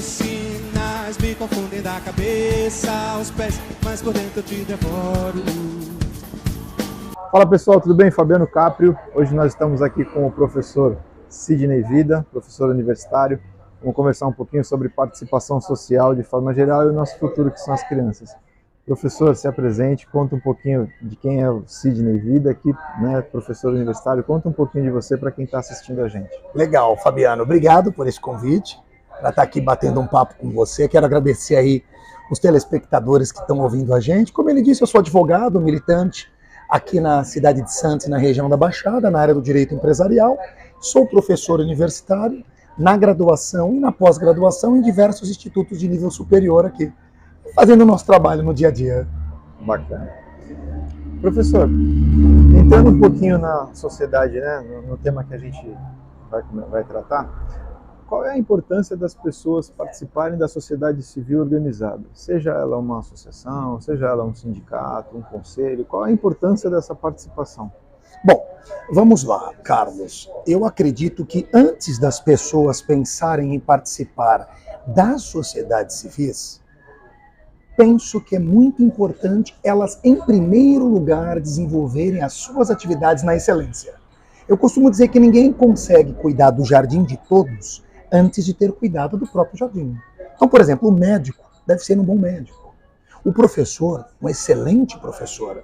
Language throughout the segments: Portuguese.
Os sinais me confundem da cabeça aos pés, mas por dentro eu te devoro. Fala pessoal, tudo bem? Fabiano Caprio. Hoje nós estamos aqui com o professor Sidney Vida, professor universitário. Vamos conversar um pouquinho sobre participação social de forma geral e o nosso futuro, que são as crianças. Professor, se apresente, conta um pouquinho de quem é o Sidney Vida aqui, né, professor universitário. Conta um pouquinho de você para quem está assistindo a gente. Legal, Fabiano. Obrigado por esse convite, para estar aqui batendo um papo com você. Quero agradecer aí os telespectadores que estão ouvindo a gente. Como ele disse, eu sou advogado, militante aqui na cidade de Santos, na região da Baixada, na área do direito empresarial. Sou professor universitário na graduação e na pós-graduação em diversos institutos de nível superior aqui, fazendo o nosso trabalho no dia a dia. Bacana. Professor, entrando um pouquinho na sociedade, né, no tema que a gente vai tratar, qual é a importância das pessoas participarem da sociedade civil organizada? Seja ela uma associação, seja ela um sindicato, um conselho, qual é a importância dessa participação? Bom, vamos lá, Carlos. Eu acredito que antes das pessoas pensarem em participar das sociedades civis, penso que é muito importante elas, em primeiro lugar, desenvolverem as suas atividades na excelência. Eu costumo dizer que ninguém consegue cuidar do jardim de todos antes de ter cuidado do próprio jardim. Então, por exemplo, o médico deve ser um bom médico. O professor, um excelente professor.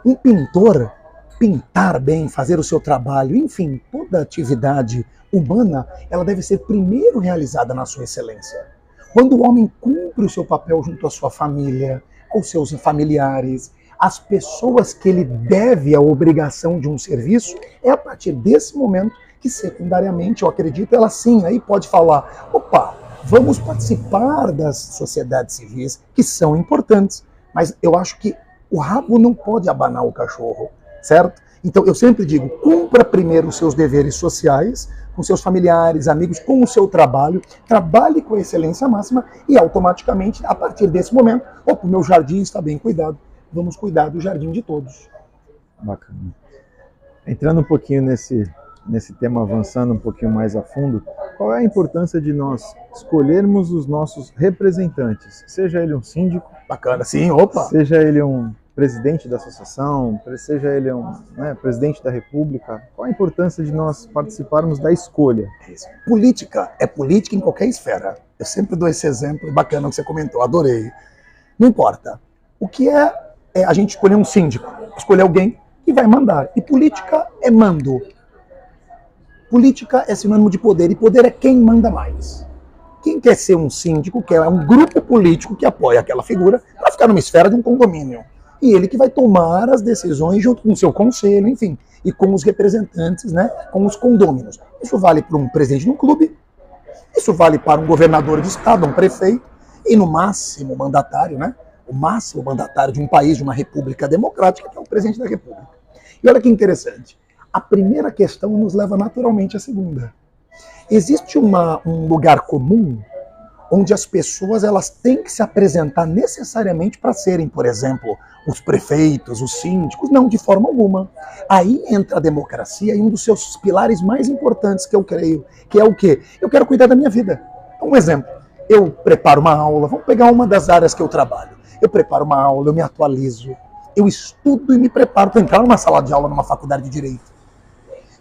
Um pintor, pintar bem, fazer o seu trabalho. Enfim, toda atividade humana, ela deve ser primeiro realizada na sua excelência. Quando o homem cumpre o seu papel junto à sua família, aos seus familiares, às pessoas que ele deve a obrigação de um serviço, é a partir desse momento que, secundariamente, eu acredito, ela sim, aí pode falar, opa, vamos participar das sociedades civis, que são importantes, mas eu acho que o rabo não pode abanar o cachorro, certo? Então, eu sempre digo, cumpra primeiro os seus deveres sociais, com seus familiares, amigos, com o seu trabalho, trabalhe com a excelência máxima e, automaticamente, a partir desse momento, opa, o meu jardim está bem cuidado, vamos cuidar do jardim de todos. Bacana. Entrando um pouquinho nesse tema, avançando um pouquinho mais a fundo, qual é a importância de nós escolhermos os nossos representantes? Seja ele um síndico, bacana, sim, opa! Seja ele um presidente da associação, seja ele um presidente da república, qual a importância de nós participarmos da escolha? Política é política em qualquer esfera. Eu sempre dou esse exemplo bacana que você comentou, adorei. Não importa. O que é a gente escolher um síndico, escolher alguém que vai mandar. E política é mando. Política é sinônimo de poder, e poder é quem manda mais. Quem quer ser um síndico, quer um grupo político que apoia aquela figura para ficar numa esfera de um condomínio. E ele que vai tomar as decisões junto com o seu conselho, enfim, e com os representantes, né, com os condôminos. Isso vale para um presidente de um clube, isso vale para um governador de estado, um prefeito, e no máximo mandatário, né, o máximo mandatário de um país, de uma república democrática, que é o presidente da república. E olha que interessante. A primeira questão nos leva naturalmente à segunda. Existe um lugar comum onde as pessoas elas têm que se apresentar necessariamente para serem, por exemplo, os prefeitos, os síndicos? Não, de forma alguma. Aí entra a democracia e um dos seus pilares mais importantes que eu creio, que é o quê? Eu quero cuidar da minha vida. Um exemplo, eu preparo uma aula, vamos pegar uma das áreas que eu trabalho. Eu preparo uma aula, eu me atualizo, eu estudo e me preparo para entrar numa sala de aula, numa faculdade de Direito.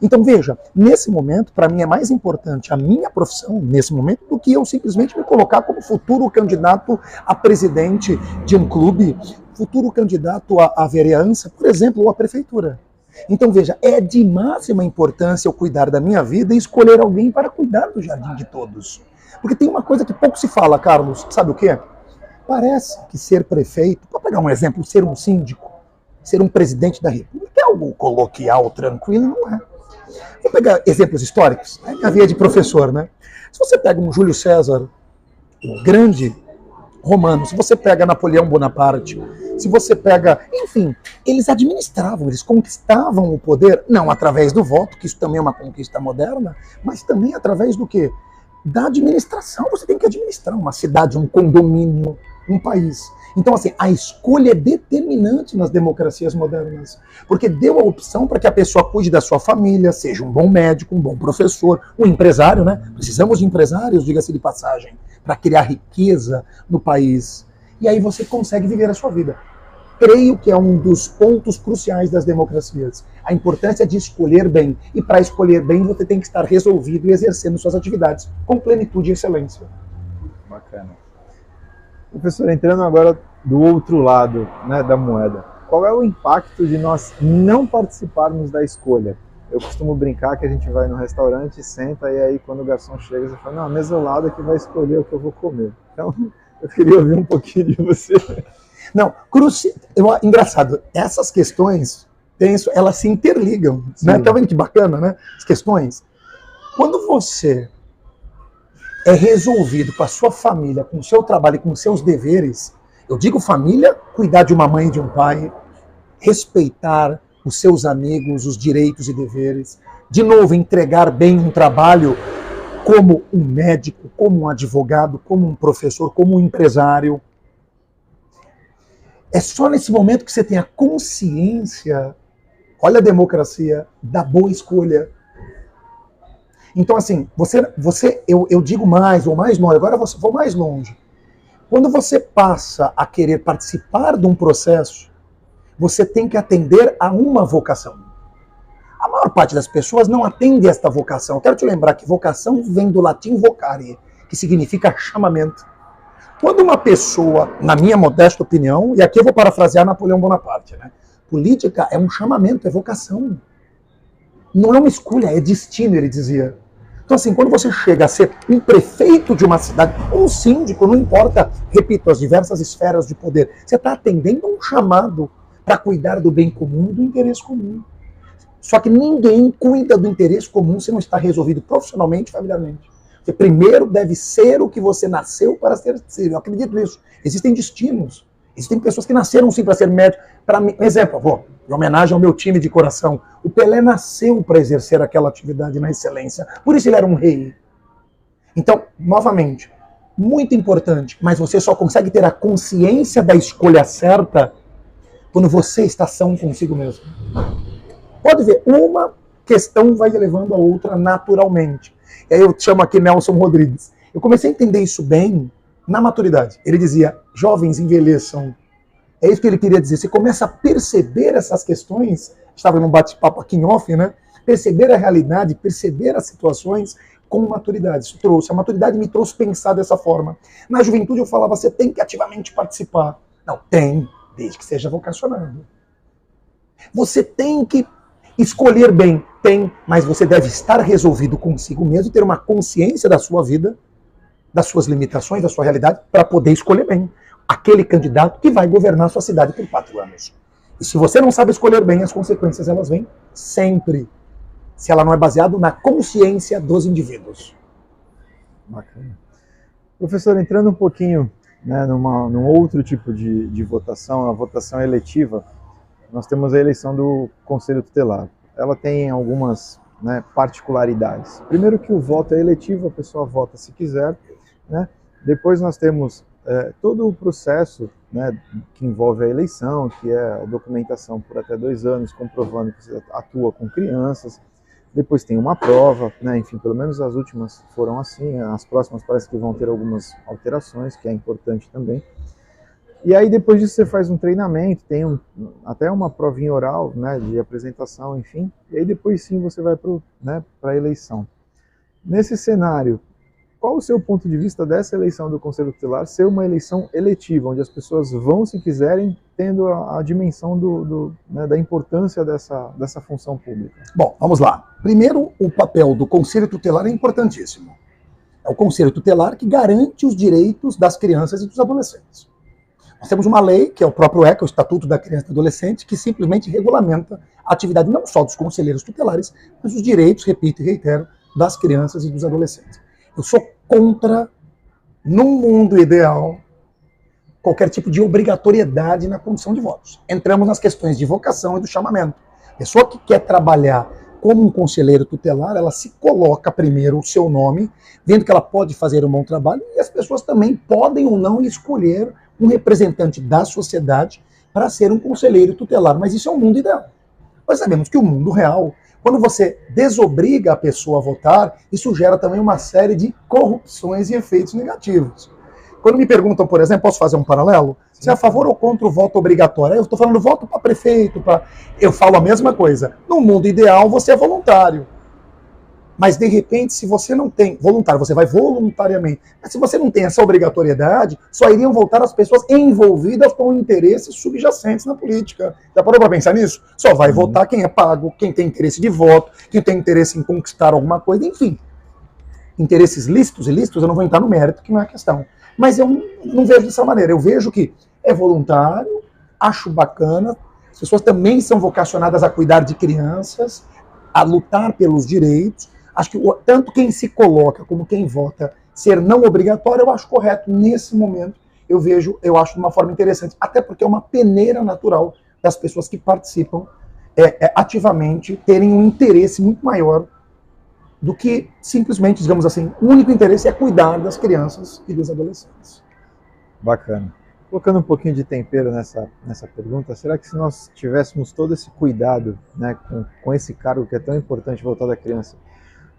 Então veja, nesse momento, para mim é mais importante a minha profissão, nesse momento, do que eu simplesmente me colocar como futuro candidato a presidente de um clube, futuro candidato à vereança, por exemplo, ou à prefeitura. Então veja, é de máxima importância eu cuidar da minha vida e escolher alguém para cuidar do jardim de todos. Porque tem uma coisa que pouco se fala, Carlos, sabe o quê? Parece que ser prefeito, para pegar um exemplo, ser um síndico, ser um presidente da república é algo coloquial, tranquilo, não é. Vou pegar exemplos históricos, né? Minha via de professor, né? Se você pega um Júlio César, um grande romano, se você pega Napoleão Bonaparte, se você pega, enfim, eles administravam, eles conquistavam o poder, não através do voto, que isso também é uma conquista moderna, mas também através do quê? Da administração. Você tem que administrar uma cidade, um condomínio, um país. Então, assim, a escolha é determinante nas democracias modernas, porque deu a opção para que a pessoa cuide da sua família, seja um bom médico, um bom professor, um empresário, né? Precisamos de empresários, diga-se de passagem, para criar riqueza no país. E aí você consegue viver a sua vida. Creio que é um dos pontos cruciais das democracias. A importância de escolher bem. E para escolher bem, você tem que estar resolvido e exercendo suas atividades com plenitude e excelência. Bacana. Professor, entrando agora do outro lado, né, da moeda, qual é o impacto de nós não participarmos da escolha? Eu costumo brincar que a gente vai no restaurante, senta, e aí quando o garçom chega, você fala, não, a mesa ao lado é que vai escolher o que eu vou comer. Então, eu queria ouvir um pouquinho de você. Não, engraçado, essas questões, elas se interligam, né? Tá vendo que bacana, né? As questões. Quando você é resolvido com a sua família, com o seu trabalho e com os seus deveres, eu digo família, cuidar de uma mãe e de um pai, respeitar os seus amigos, os direitos e deveres, de novo, entregar bem um trabalho como um médico, como um advogado, como um professor, como um empresário. É só nesse momento que você tem a consciência, olha a democracia, da boa escolha. Então, assim, eu digo mais, ou mais longe, agora vou mais longe. Quando você passa a querer participar de um processo, você tem que atender a uma vocação. A maior parte das pessoas não atende a esta vocação. Eu quero te lembrar que vocação vem do latim vocare, que significa chamamento. Quando uma pessoa, na minha modesta opinião, e aqui eu vou parafrasear Napoleão Bonaparte, né? Política é um chamamento, é vocação. Não é uma escolha, é destino, ele dizia. Então, assim, quando você chega a ser um prefeito de uma cidade, ou um síndico, não importa, repito, as diversas esferas de poder, você está atendendo a um chamado para cuidar do bem comum, do interesse comum. Só que ninguém cuida do interesse comum se não está resolvido profissionalmente e familiarmente. Você primeiro deve ser o que você nasceu para ser. Eu acredito nisso. Existem destinos. Existem pessoas que nasceram sim para ser médico. Um exemplo, em homenagem ao meu time de coração. O Pelé nasceu para exercer aquela atividade na excelência. Por isso ele era um rei. Então, novamente, muito importante, mas você só consegue ter a consciência da escolha certa quando você está são consigo mesmo. Pode ver, uma questão vai levando a outra naturalmente. E aí eu chamo aqui Nelson Rodrigues. Eu comecei a entender isso bem na maturidade. Ele dizia, jovens envelheçam. É isso que ele queria dizer. Você começa a perceber essas questões, estava num bate-papo aqui em off, né? Perceber a realidade, perceber as situações com maturidade. Isso trouxe. A maturidade me trouxe pensar dessa forma. Na juventude eu falava, você tem que ativamente participar. Não, tem, desde que seja vocacionado. Você tem que escolher bem, tem, mas você deve estar resolvido consigo mesmo, ter uma consciência da sua vida, das suas limitações, da sua realidade, para poder escolher bem aquele candidato que vai governar a sua cidade por 4 anos. E se você não sabe escolher bem, as consequências elas vêm sempre, se ela não é baseada na consciência dos indivíduos. Bacana. Professor, entrando um pouquinho, né, num outro tipo de votação, a votação eletiva, nós temos a eleição do Conselho Tutelar. Ela tem algumas, né, particularidades. Primeiro que o voto é eletivo, a pessoa vota se quiser, né? Depois nós temos todo o processo, né, que envolve a eleição, que é a documentação por até 2 anos, comprovando que você atua com crianças. Depois tem uma prova, né, enfim, pelo menos as últimas foram assim, as próximas parece que vão ter algumas alterações, que é importante também. E aí depois disso você faz um treinamento, tem até uma provinha oral, né, de apresentação, enfim, e aí depois sim você vai para a eleição. Nesse cenário, qual o seu ponto de vista dessa eleição do Conselho Tutelar ser uma eleição eletiva, onde as pessoas vão, se quiserem, tendo a dimensão né, da importância dessa função pública? Bom, vamos lá. Primeiro, o papel do Conselho Tutelar é importantíssimo. É o Conselho Tutelar que garante os direitos das crianças e dos adolescentes. Nós temos uma lei, que é o próprio ECA, o Estatuto da Criança e do Adolescente, que simplesmente regulamenta a atividade não só dos conselheiros tutelares, mas os direitos, repito e reitero, das crianças e dos adolescentes. Eu sou contra, num mundo ideal, qualquer tipo de obrigatoriedade na condição de votos. Entramos nas questões de vocação e do chamamento. A pessoa que quer trabalhar como um conselheiro tutelar, ela se coloca primeiro o seu nome, vendo que ela pode fazer um bom trabalho, e as pessoas também podem ou não escolher um representante da sociedade para ser um conselheiro tutelar. Mas isso é um mundo ideal. Nós sabemos que o mundo real, quando você desobriga a pessoa a votar, isso gera também uma série de corrupções e efeitos negativos. Quando me perguntam, por exemplo, posso fazer um paralelo? Se é a favor ou contra o voto obrigatório? Eu estou falando voto para prefeito, eu falo a mesma coisa. No mundo ideal, você é voluntário. Mas, de repente, se você não tem voluntário, você vai voluntariamente. Mas se você não tem essa obrigatoriedade, só iriam votar as pessoas envolvidas com interesses subjacentes na política. Já parou para pensar nisso? Só vai votar quem é pago, quem tem interesse de voto, quem tem interesse em conquistar alguma coisa, enfim. Interesses lícitos e ilícitos, eu não vou entrar no mérito, que não é a questão. Mas eu não vejo dessa maneira. Eu vejo que é voluntário, acho bacana, as pessoas também são vocacionadas a cuidar de crianças, a lutar pelos direitos. Acho que tanto quem se coloca como quem vota ser não obrigatório, eu acho correto nesse momento. Eu acho de uma forma interessante, até porque é uma peneira natural das pessoas que participam ativamente terem um interesse muito maior do que simplesmente, digamos assim, o único interesse é cuidar das crianças e dos adolescentes. Bacana. Colocando um pouquinho de tempero nessa pergunta, será que se nós tivéssemos todo esse cuidado, né, com esse cargo que é tão importante voltado à criança,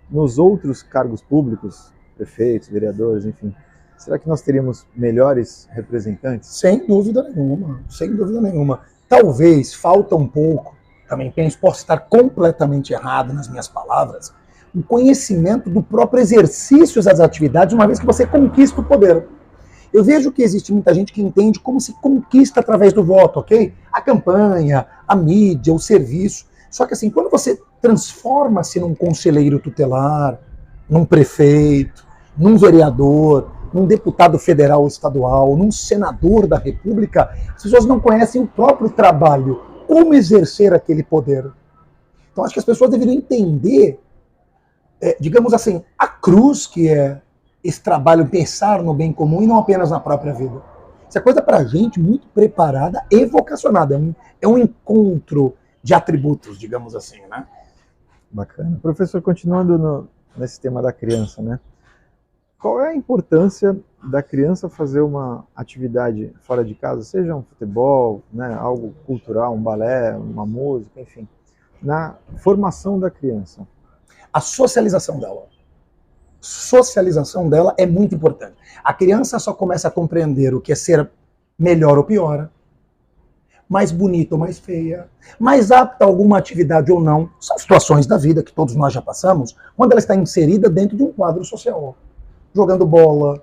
nos outros cargos públicos, prefeitos, vereadores, enfim, será que nós teríamos melhores representantes? Sem dúvida nenhuma, sem dúvida nenhuma. Talvez falta um pouco, também penso, posso estar completamente errado nas minhas palavras, o conhecimento do próprio exercício das atividades, uma vez que você conquista o poder. Eu vejo que existe muita gente que entende como se conquista através do voto, ok? A campanha, a mídia, o serviço. Só que assim, quando você transforma-se num conselheiro tutelar, num prefeito, num vereador, num deputado federal ou estadual, num senador da República, as pessoas não conhecem o próprio trabalho, como exercer aquele poder. Então acho que as pessoas deveriam entender, digamos assim, a cruz que é esse trabalho, pensar no bem comum e não apenas na própria vida. Isso é coisa para gente muito preparada e vocacionada. É um encontro de atributos, digamos assim, né? Bacana. Professor, continuando nesse tema da criança, né? Qual é a importância da criança fazer uma atividade fora de casa, seja um futebol, né, algo cultural, um balé, uma música, enfim, na formação da criança? A socialização dela. Socialização dela é muito importante. A criança só começa a compreender o que é ser melhor ou pior, mais bonita ou mais feia, mais apta a alguma atividade ou não. São situações da vida que todos nós já passamos, quando ela está inserida dentro de um quadro social. Jogando bola,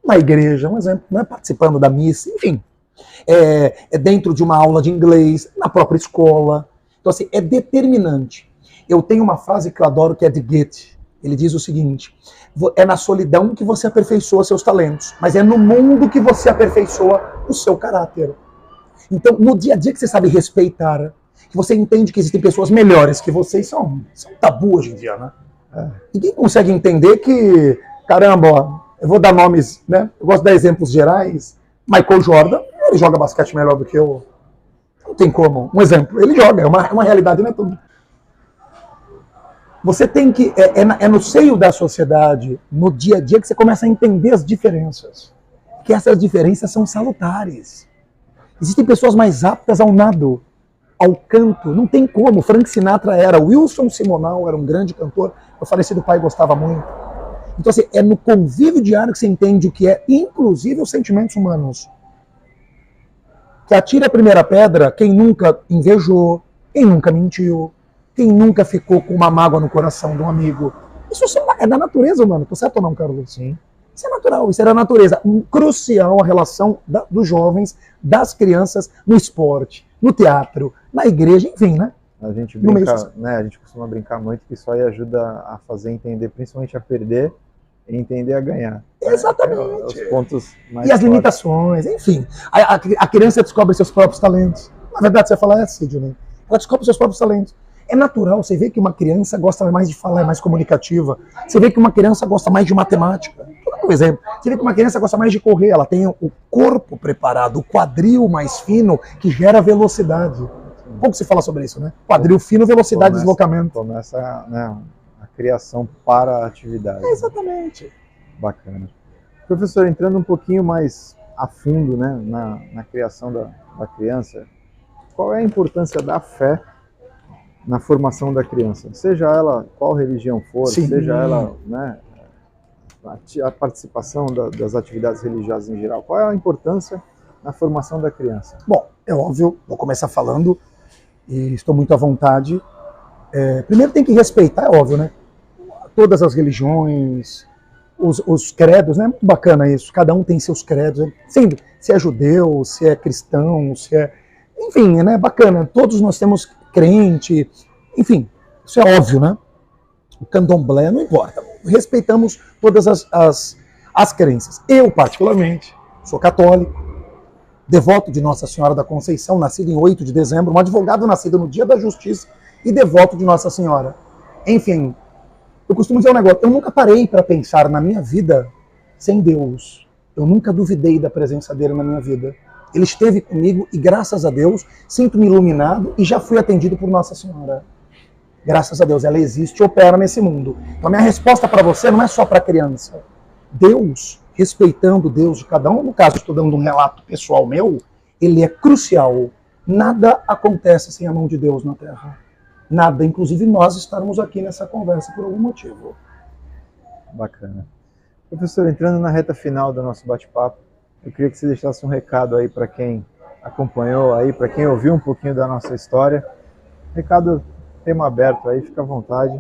na igreja, um exemplo, né? Participando da missa, enfim. É dentro de uma aula de inglês, na própria escola. Então, assim, é determinante. Eu tenho uma frase que eu adoro, que é de Goethe. Ele diz o seguinte: é na solidão que você aperfeiçoa seus talentos, mas é no mundo que você aperfeiçoa o seu caráter. Então, no dia a dia que você sabe respeitar, que você entende que existem pessoas melhores que você, isso é um tabu hoje em dia, né? Ninguém consegue entender que, caramba, ó, eu vou dar nomes, né? Eu gosto de dar exemplos gerais. Michael Jordan, ele joga basquete melhor do que eu. Não tem como. Um exemplo, ele joga, é uma realidade, não é tudo. Você tem que, no seio da sociedade, no dia a dia, que você começa a entender as diferenças. Que essas diferenças são salutares. Existem pessoas mais aptas ao nado, ao canto. Não tem como. Frank Sinatra era. Wilson Simonal era um grande cantor. O falecido pai gostava muito. Então, assim, é no convívio diário que você entende o que é, inclusive os sentimentos humanos. Que atira a primeira pedra quem nunca invejou, quem nunca mentiu, quem nunca ficou com uma mágoa no coração de um amigo. Isso é da natureza, humana. Tô certo ou não, Carlos? Sim. Isso é natural, isso é da natureza. Crucial a relação dos jovens, das crianças, no esporte, no teatro, na igreja, enfim, né? A gente brinca, né? A gente costuma brincar muito que isso aí ajuda a fazer entender, principalmente a perder e entender a ganhar. Exatamente. Os pontos mais e as fortes. limitações, enfim. A criança descobre seus próprios talentos. Na verdade, você fala Sidney. Ela descobre seus próprios talentos. É natural, você vê que uma criança gosta mais de falar, é mais comunicativa. Você vê que uma criança gosta mais de matemática. Vou dar um exemplo. Você vê que uma criança gosta mais de correr, ela tem o corpo preparado, o quadril mais fino, que gera velocidade. Pouco se fala sobre isso, né? Quadril fino, velocidade e deslocamento. Começa, né, a criação para a atividade. Exatamente. Bacana. Professor, entrando um pouquinho mais a fundo, né, na criação da criança, qual é a importância da fé na formação da criança? Seja ela qual religião for, Sim. seja ela, né, a participação das atividades religiosas em geral, qual é a importância na formação da criança? Bom, é óbvio, vou começar falando, e estou muito à vontade. Primeiro tem que respeitar, é óbvio, né? Todas as religiões, os credos, né? Muito bacana isso, cada um tem seus credos, né? Se é judeu, se é cristão, se é... Enfim, né? Bacana, todos nós temos crente, enfim, isso é óbvio, né? O candomblé, não importa, respeitamos todas as crenças. Eu, particularmente, sou católico, devoto de Nossa Senhora da Conceição, nascido em 8 de dezembro, um advogado nascido no Dia da Justiça e devoto de Nossa Senhora. Enfim, eu costumo dizer um negócio, eu nunca parei para pensar na minha vida sem Deus. Eu nunca duvidei da presença dele na minha vida. Ele esteve comigo e, graças a Deus, sinto-me iluminado e já fui atendido por Nossa Senhora. Graças a Deus, ela existe e opera nesse mundo. Então, a minha resposta para você não é só para criança. Deus, respeitando Deus de cada um, no caso, estou dando um relato pessoal meu, ele é crucial. Nada acontece sem a mão de Deus na Terra. Nada, inclusive nós estarmos aqui nessa conversa por algum motivo. Bacana. Professor, entrando na reta final do nosso bate-papo, eu queria que você deixasse um recado aí para quem acompanhou aí, para quem ouviu um pouquinho da nossa história. Recado, tema aberto aí, fica à vontade.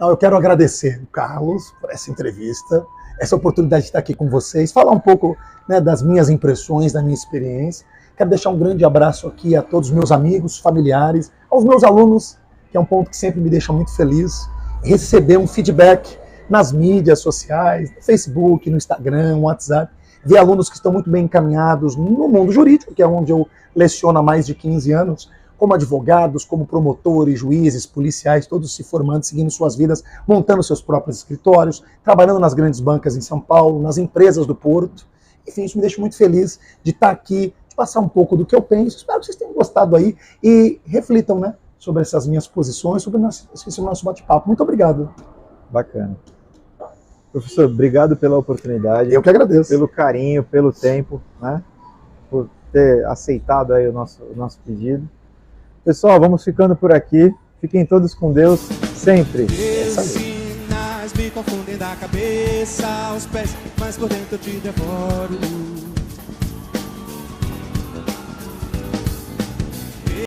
Eu quero agradecer o Carlos por essa entrevista, essa oportunidade de estar aqui com vocês, falar um pouco, né, das minhas impressões, da minha experiência. Quero deixar um grande abraço aqui a todos os meus amigos, familiares, aos meus alunos, que é um ponto que sempre me deixa muito feliz, receber um feedback nas mídias sociais, no Facebook, no Instagram, no WhatsApp, ver alunos que estão muito bem encaminhados no mundo jurídico, que é onde eu leciono há mais de 15 anos, como advogados, como promotores, juízes, policiais, todos se formando, seguindo suas vidas, montando seus próprios escritórios, trabalhando nas grandes bancas em São Paulo, nas empresas do Porto. Enfim, isso me deixa muito feliz de estar aqui, de passar um pouco do que eu penso. Espero que vocês tenham gostado aí e reflitam, né, sobre essas minhas posições, sobre o nosso bate-papo. Muito obrigado. Bacana. Professor, obrigado pela oportunidade. Eu que agradeço. Pelo carinho, pelo tempo, né? Por ter aceitado aí o nosso pedido. Pessoal, vamos ficando por aqui. Fiquem todos com Deus, sempre. Esses sinais me confundem da cabeça aos pés, mas por dentro eu te devoro.